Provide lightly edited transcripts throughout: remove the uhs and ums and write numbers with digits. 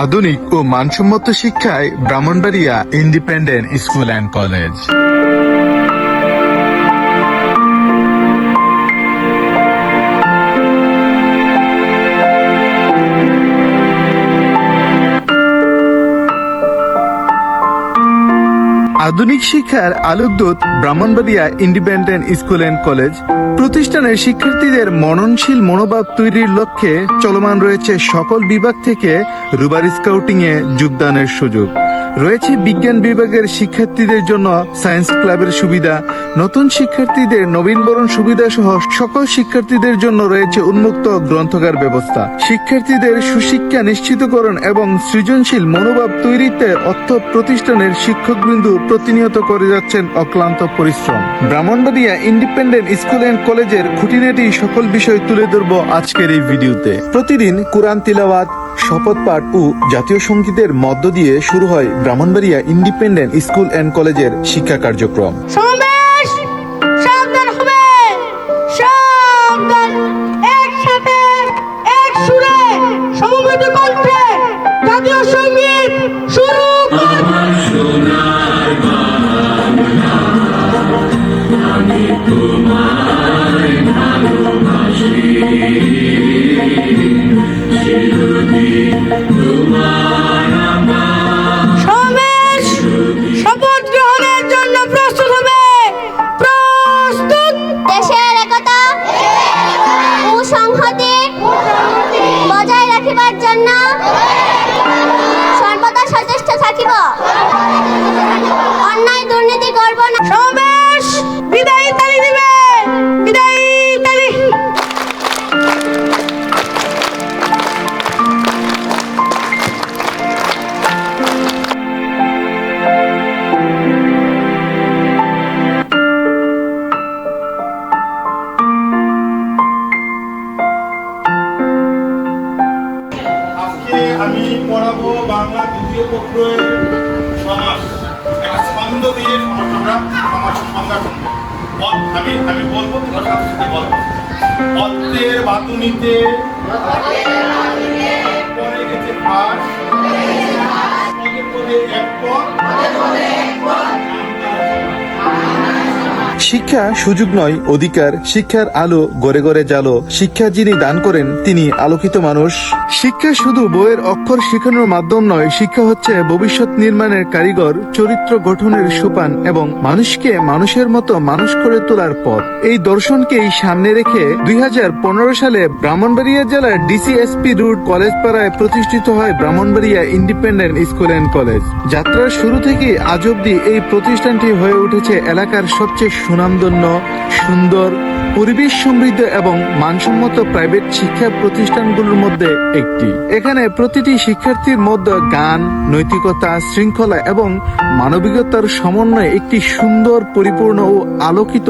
আধুনিক ও মানসম্মত শিক্ষায় Brahmanbaria independent school and college. আধুনিক শিক্ষার আলোকদূত Brahmanbaria independent school and college প্রতিষ্ঠানের শিক্ষার্থীদের মননশীল মনোভাব তৈরির লক্ষ্যে চলমান রয়েছে সকল বিভাগ থেকে রুবার স্কাউটিং এ যোগদানের সুযোগ। রয়েছে বিজ্ঞান বিভাগের শিক্ষার্থীদের জন্য সায়েন্স ক্লাবের সুবিধা, নতুন শিক্ষার্থীদের নবীনবরণ সুবিধা সহ সকল শিক্ষার্থীদের জন্য রয়েছে উন্মুক্ত গ্রন্থাগার ব্যবস্থা। শিক্ষার্থীদের সুশিক্ষা নিশ্চিতকরণ এবং সৃজনশীল মনোভাব তৈরিতে অর্থ প্রতিষ্ঠানের শিক্ষকবৃন্দ প্রতিনিয়ত করে যাচ্ছেন অক্লান্ত পরিশ্রম। ব্রাহ্মণবাড়িয়া ইন্ডিপেন্ডেন্ট স্কুল অ্যান্ড কলেজের খুঁটিনাটি সকল বিষয় তুলে ধরব আজকের এই ভিডিওতে। প্রতিদিন কুরআন তিলাওয়াত, শপথ পাঠ ও জাতীয় সঙ্গীতের মধ্য দিয়ে শুরু হয় ব্রাহ্মণবাড়িয়া ইন্ডিপেন্ডেন্ট স্কুল অ্যান্ড কলেজের শিক্ষা কার্যক্রম। জাতীয় সঙ্গীত শুরু। আমি তোমায় ভালোবাসি, চিরদিন তোমার আমার। সমাবেশ শপথ গ্রহণের জন্য প্রস্তুত হবে। প্রস্তুত। দেশের একতা ও সংহতি বজায় রাখিবার জন্য সর্বদা সচেষ্ট থাকিব, অন্যায় দুর্নীতি করব না। সমাবেশ বিদায়ী তালি দিবে, বিদায়ী তালি। আজকে আমি পড়াবো বাংলা দ্বিতীয় পত্রের সমাস। একটা ছন্দ দিয়ে আমরা সমাস সংজ্ঞা করবো। আমি বলবো, তোমার সাথে সাথে বলবো। অর্থের বাতুনিতে পড়ে গেছে ফাঁস, পদে পদে এক পদ। শিক্ষা সুযোগ নয়, অধিকার। শিক্ষার আলো গড়ে গড়ে জালো। শিক্ষা যিনি দান করেন তিনি আলোকিত মানুষ। শিক্ষা শুধু বইয়ের অক্ষর শেখানোর মাধ্যম নয়, শিক্ষা হচ্ছে ভবিষ্যৎ নির্মাণের কারিগর, চরিত্র গঠনের সোপান এবং মানুষকে মানুষের মতো মানুষ করে তোলার পথ। এই দর্শনকেই সামনে রেখে 2015 সালে ব্রাহ্মণবাড়িয়া জেলার ডিসিএসপি রোড কলেজ পাড়ায় প্রতিষ্ঠিত হয় Brahmanbaria independent school and college. যাত্রার শুরু থেকে আজ অব্দি এই প্রতিষ্ঠানটি হয়ে উঠেছে এলাকার সবচেয়ে সুনামধন্য, সুন্দর, পরিবেশ সমৃদ্ধ এবং মানসম্মত প্রাইভেট শিক্ষা প্রতিষ্ঠানগুলোর মধ্যে একটি। এখানে প্রতিটি শিক্ষার্থীর মধ্যে গান, নৈতিকতা, শৃঙ্খলা এবং মানবিকতার সমন্বয়ে একটি সুন্দর, পরিপূর্ণ ও আলোকিত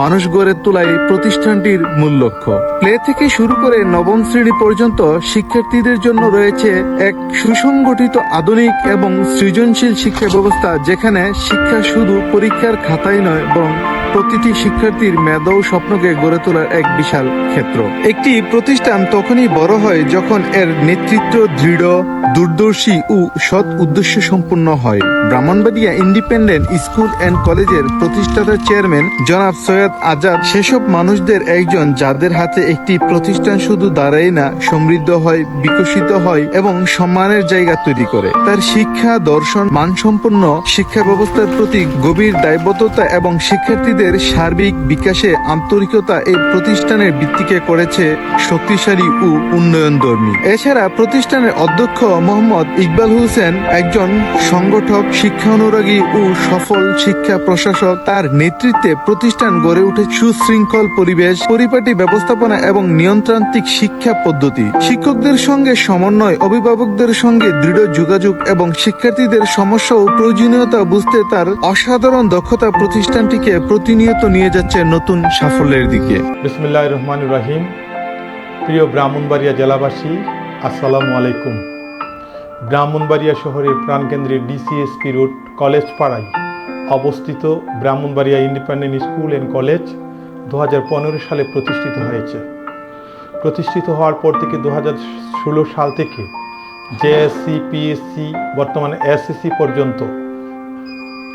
মানুষ গড়ে তোলাই প্রতিষ্ঠানটির মূল লক্ষ্য। প্লে থেকে শুরু করে নবম শ্রেণী পর্যন্ত শিক্ষার্থীদের জন্য রয়েছে এক সুসংগঠিত, আধুনিক এবং সৃজনশীল শিক্ষা ব্যবস্থা, যেখানে শিক্ষা শুধু পরীক্ষার খাতায় নয় বরং প্রতিটি শিক্ষার্থীর মেধা ও স্বপ্নকে গড়ে তোলার এক বিশাল ক্ষেত্র। একটি প্রতিষ্ঠান তখনই বড় হয় যখন এর নেতৃত্ব দৃঢ়, দূরদর্শী ও সৎ উদ্দেশ্য সম্পন্ন হয়। ব্রাহ্মণবাড়িয়া ইন্ডিপেন্ডেন্ট স্কুল অ্যান্ড কলেজের প্রতিষ্ঠাতা চেয়ারম্যান জনাব সৈয়দ আজাদ সেসব মানুষদের একজন, যাদের হাতে একটি প্রতিষ্ঠান শুধু দাঁড়ায় না, সমৃদ্ধ হয়, বিকশিত হয় এবং সম্মানের জায়গা তৈরি করে। তার শিক্ষা দর্শন, মানসম্পন্ন শিক্ষা ব্যবস্থার প্রতি গভীর দায়বদ্ধতা এবং শিক্ষার্থীদের সার্বিক বিকাশে আন্তরিকতা এই প্রতিষ্ঠানের ভিত্তিকে করেছে শক্তিশালী ও উন্নয়নধর্মী। এছাড়া প্রতিষ্ঠানের অধ্যক্ষ মোহাম্মদ ইকবাল হোসেন একজন সংগঠক, শিক্ষা অনুরাগী ও সফল শিক্ষা প্রশাসক। তার নেতৃত্বে প্রতিষ্ঠান গড়ে ওঠে সুশৃঙ্খল পরিবেশ, পরিপাটি ব্যবস্থাপনা এবং নিয়ন্ত্রান্তিক শিক্ষা পদ্ধতি। শিক্ষকদের সঙ্গে সমন্বয়, অভিভাবকদের সঙ্গে দৃঢ় যোগাযোগ এবং শিক্ষার্থীদের সমস্যা ও প্রয়োজনীয়তা বুঝতে তার অসাধারণ দক্ষতা প্রতিষ্ঠানটিকে প্রতিনিয়ত নিয়ে যাচ্ছে নতুন সাফল্যের দিকে। বিসমিল্লাহির রহমানির রহিম। প্রিয় ব্রাহ্মণবাড়িয়া জেলাবাসী, আসসালামু আলাইকুম। ব্রাহ্মণবাড়িয়া শহরের প্রাণকেন্দ্রে ডিসিএসপি রোড কলেজ পাড়ায় অবস্থিত Brahmanbaria independent school and college 2015 সালে প্রতিষ্ঠিত হয়েছে। প্রতিষ্ঠিত হওয়ার পর থেকে 2016 সাল থেকে জেএসসি, পিএসসি, বর্তমানে এসএসসি পর্যন্ত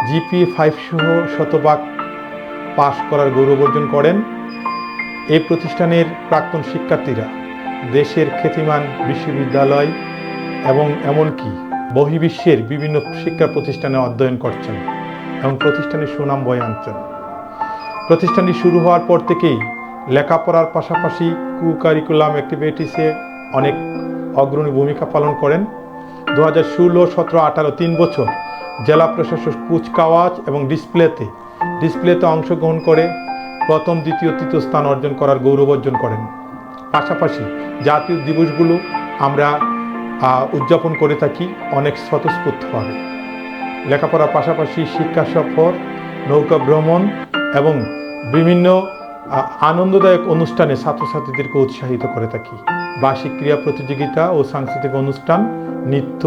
জিপি 5 সহ শতভাগ পাশ করার গৌরব অর্জন করেন। এই প্রতিষ্ঠানের প্রাক্তন শিক্ষার্থীরা দেশের খ্যাতিমান বিশ্ববিদ্যালয় এবং এমনকি বহির্বিশ্বের বিভিন্ন শিক্ষা প্রতিষ্ঠানে অধ্যয়ন করছেন এবং প্রতিষ্ঠানের সুনাম বয়ে আনছেন। প্রতিষ্ঠানটি শুরু হওয়ার পর থেকেই লেখাপড়ার পাশাপাশি কারিকুলাম অ্যাক্টিভিটিসে অনেক অগ্রণী ভূমিকা পালন করেন। 2016, 17, 18 3 বছর জেলা প্রশাসক কুচকাওয়াজ এবং ডিসপ্লেতে অংশগ্রহণ করে প্রথম, দ্বিতীয়, তৃতীয় স্থান অর্জন করার গৌরব অর্জন করেন। পাশাপাশি জাতীয় দিবসগুলো আমরা উদযাপন করে থাকি অনেক স্বতঃস্ফূর্তভাবে। লেখাপড়ার পাশাপাশি শিক্ষা সফর, নৌকা ভ্রমণ এবং বিভিন্ন আনন্দদায়ক অনুষ্ঠানে ছাত্রছাত্রীদেরকে উৎসাহিত করে থাকি। বার্ষিক ক্রীড়া প্রতিযোগিতা ও সাংস্কৃতিক অনুষ্ঠান, নৃত্য,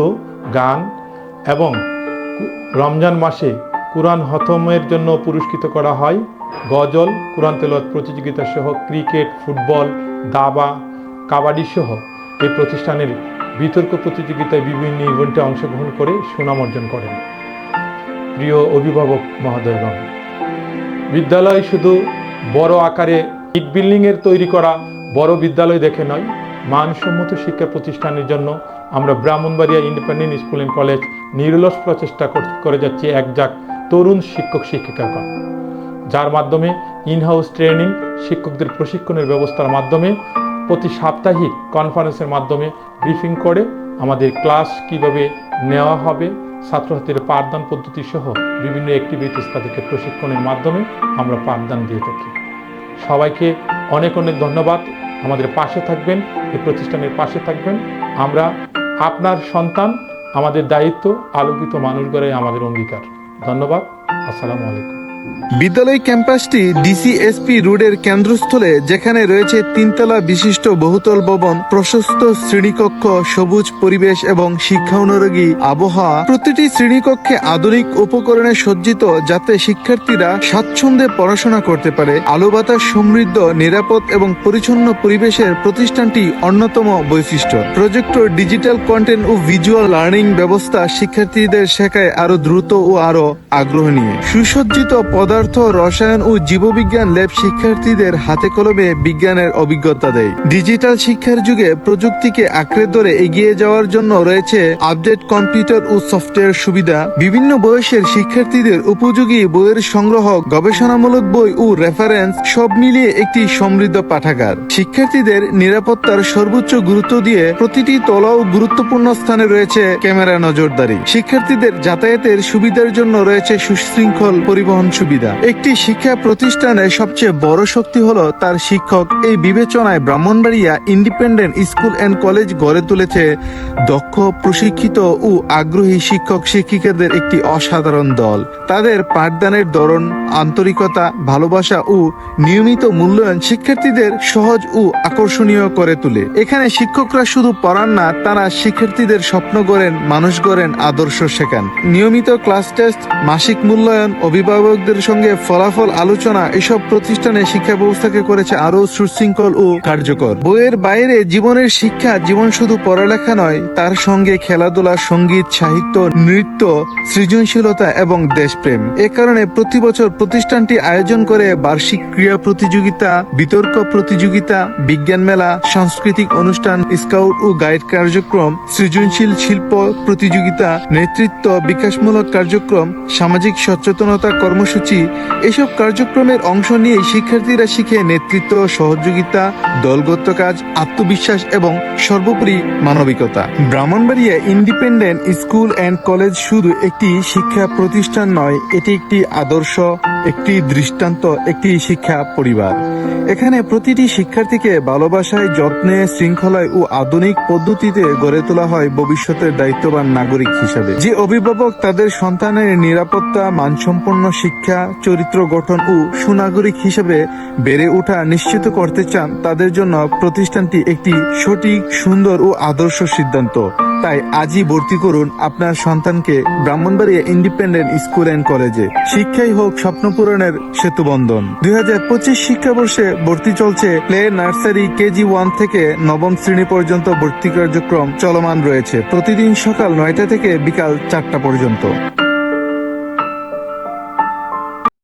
গান এবং রমজান মাসে কুরআন খতমের জন্য পুরস্কৃত করা হয়। গজল, কুরআন তেলাওয়াত প্রতিযোগিতা সহ ক্রিকেট, ফুটবল, দাবা, কাবাডি সহ এই প্রতিষ্ঠানের বিতর্ক প্রতিযোগিতায় বিভিন্ন ইভেন্টে অংশগ্রহণ করে সুনাম অর্জন করেন। প্রিয় অভিভাবক মহোদয়গণ, বিদ্যালয় শুধু বড় আকারে ইট বিল্ডিংয়ের তৈরি করা বড় বিদ্যালয় দেখে নয়, মানসম্মত শিক্ষা প্রতিষ্ঠানের জন্য আমরা Brahmanbaria independent school and college নিরলস প্রচেষ্টা করে যাচ্ছি একজাক তরুণ শিক্ষক শিক্ষিকাগণ, যার মাধ্যমে ইনহাউস ট্রেনিং, শিক্ষকদের প্রশিক্ষণের ব্যবস্থার মাধ্যমে প্রতি সাপ্তাহিক কনফারেন্সের মাধ্যমে ব্রিফিং করে আমাদের ক্লাস কিভাবে নেওয়া হবে, ছাত্রছাত্রীর পাঠদান পদ্ধতি সহ বিভিন্ন অ্যাক্টিভিটিস তাদেরকে প্রশিক্ষণের মাধ্যমে আমরা পাঠদান দিয়ে থাকি। সবাইকে অনেক অনেক ধন্যবাদ। আমাদের পাশে থাকবেন, এই প্রতিষ্ঠানের পাশে থাকবেন। আমরা আপনার সন্তান, আমাদের দায়িত্ব, আলোকিত মানুষ গড়াই আমাদের অঙ্গীকার। ধন্যবাদ। আসসালামু আলাইকুম। বিদ্যালয় ক্যাম্পাসটি ডিসিএসপি রোডের কেন্দ্রস্থলে, যেখানে রয়েছে 3 তলা বিশিষ্ট বহুতল ভবন, প্রশস্ত শ্রেণীকক্ষ, সবুজ পরিবেশ এবং শিক্ষা অনুরাগী আবহাওয়া। প্রতিটি শ্রেণীকক্ষে আধুনিক উপকরণে সজ্জিত, যাতে শিক্ষার্থীরা স্বাচ্ছন্দ্যে পড়াশোনা করতে পারে। আলো বাতাস সমৃদ্ধ, নিরাপদ এবং পরিচ্ছন্ন পরিবেশের প্রতিষ্ঠানটি অন্যতম বৈশিষ্ট্য। প্রজেক্টর, ডিজিটাল কন্টেন্ট ও ভিজুয়াল লার্নিং ব্যবস্থা শিক্ষার্থীদের শেখায় আরো দ্রুত ও আরো আগ্রহ নিয়ে। সুসজ্জিত পদার্থ, রসায়ন ও জীববিজ্ঞান ল্যাব শিক্ষার্থীদের হাতে কলমে বিজ্ঞানের অভিজ্ঞতা দেয়। ডিজিটাল শিক্ষার যুগে প্রযুক্তিকে আঁকড়ে ধরে এগিয়ে যাওয়ার জন্য রয়েছে আপডেট কম্পিউটার ও সফটওয়্যার সুবিধা। বিভিন্ন বয়সের শিক্ষার্থীদের উপযোগী বইয়ের সংগ্রহ, গবেষণামূলক বই ও রেফারেন্স সব মিলিয়ে একটি সমৃদ্ধ পাঠাগার। শিক্ষার্থীদের নিরাপত্তার সর্বোচ্চ গুরুত্ব দিয়ে প্রতিটি তলা ও গুরুত্বপূর্ণ স্থানে রয়েছে ক্যামেরা নজরদারি। শিক্ষার্থীদের যাতায়াতের সুবিধার জন্য রয়েছে সুশৃঙ্খল পরিবহন সুবিধা। একটি শিক্ষা প্রতিষ্ঠানের সবচেয়ে বড় শক্তি হলো তার শিক্ষক। এই বিবেচনায় Brahmanbaria independent school and college গড়ে তুলেছে দক্ষ, প্রশিক্ষিত ও আগ্রহী শিক্ষক শিক্ষিকাদের একটি অসাধারণ দল। তাদের পাঠদানের ধরন, আন্তরিকতা, ভালোবাসা ও নিয়মিত মূল্যায়ন শিক্ষার্থীদের সহজ ও আকর্ষণীয় করে তোলে। এখানে শিক্ষকরা শুধু পড়ান না, তারা শিক্ষার্থীদের স্বপ্ন গড়েন, মানুষ গড়েন, আদর্শ শেখান। নিয়মিত ক্লাস টেস্ট, মাসিক মূল্যায়ন, অভিভাবকদের সঙ্গে ফলাফল আলোচনা এসব প্রতিষ্ঠানে শিক্ষা ব্যবস্থাকে করেছে আরো সুশৃঙ্খল ও কার্যকর। বইয়ের বাইরে জীবনের শিক্ষা, জীবন শুধু পড়ালেখা নয়, তার সঙ্গে খেলাধুলা, সঙ্গীত, সাহিত্য, নৃত্য, সৃজনশীলতা এবং দেশপ্রেম। এ কারণে প্রতি বছর প্রতিষ্ঠানটি আয়োজন করে বার্ষিক ক্রীড়া প্রতিযোগিতা, বিতর্ক প্রতিযোগিতা, বিজ্ঞান মেলা, সাংস্কৃতিক অনুষ্ঠান, স্কাউট ও গাইড কার্যক্রম, সৃজনশীল শিল্প প্রতিযোগিতা, নেতৃত্ব বিকাশমূলক কার্যক্রম, সামাজিক সচেতনতা কর্মসূচি। এসব কার্যক্রমের অংশ নিয়ে শিক্ষার্থীরা শিখে নেতৃত্ব, সহযোগিতা, দলগত কাজ, আত্মবিশ্বাস এবং সর্বোপরি মানবিকতা। Brahmanbaria independent school and college শুধু একটি শিক্ষা প্রতিষ্ঠান নয়, এটি একটি আদর্শ, একটি দৃষ্টান্ত, একটি শিক্ষা পরিবার। এখানে প্রতিটি শিক্ষার্থীকে ভালোবাসায়, যত্নে, শৃঙ্খলায় ও আধুনিক পদ্ধতিতে গড়ে তোলা হয় ভবিষ্যতের দায়িত্ববান নাগরিক হিসাবে। যে অভিভাবক তাদের সন্তানের নিরাপত্তা, মানসম্পন্ন শিক্ষা শিক্ষা, চরিত্র গঠন ও সুনাগরিক হিসেবে বেড়ে ওঠা নিশ্চিত করতে চান, তাদের জন্য প্রতিষ্ঠানটি একটি সঠিক, সুন্দর ও আদর্শ সিদ্ধান্ত। তাই আজই ভর্তি করুন আপনার সন্তানকে ব্রাহ্মণবাড়িয়া ইন্ডিপেন্ডেন্ট স্কুল অ্যান্ড কলেজে। শিক্ষাই হোক স্বপ্ন পূরণের সেতুবন্ধন। 2025 শিক্ষাবর্ষে ভর্তি চলছে। প্লে, নার্সারি, কেজি 1 থেকে নবম শ্রেণী পর্যন্ত ভর্তি কার্যক্রম চলমান রয়েছে। প্রতিদিন সকাল 9টা থেকে বিকাল 4টা পর্যন্ত।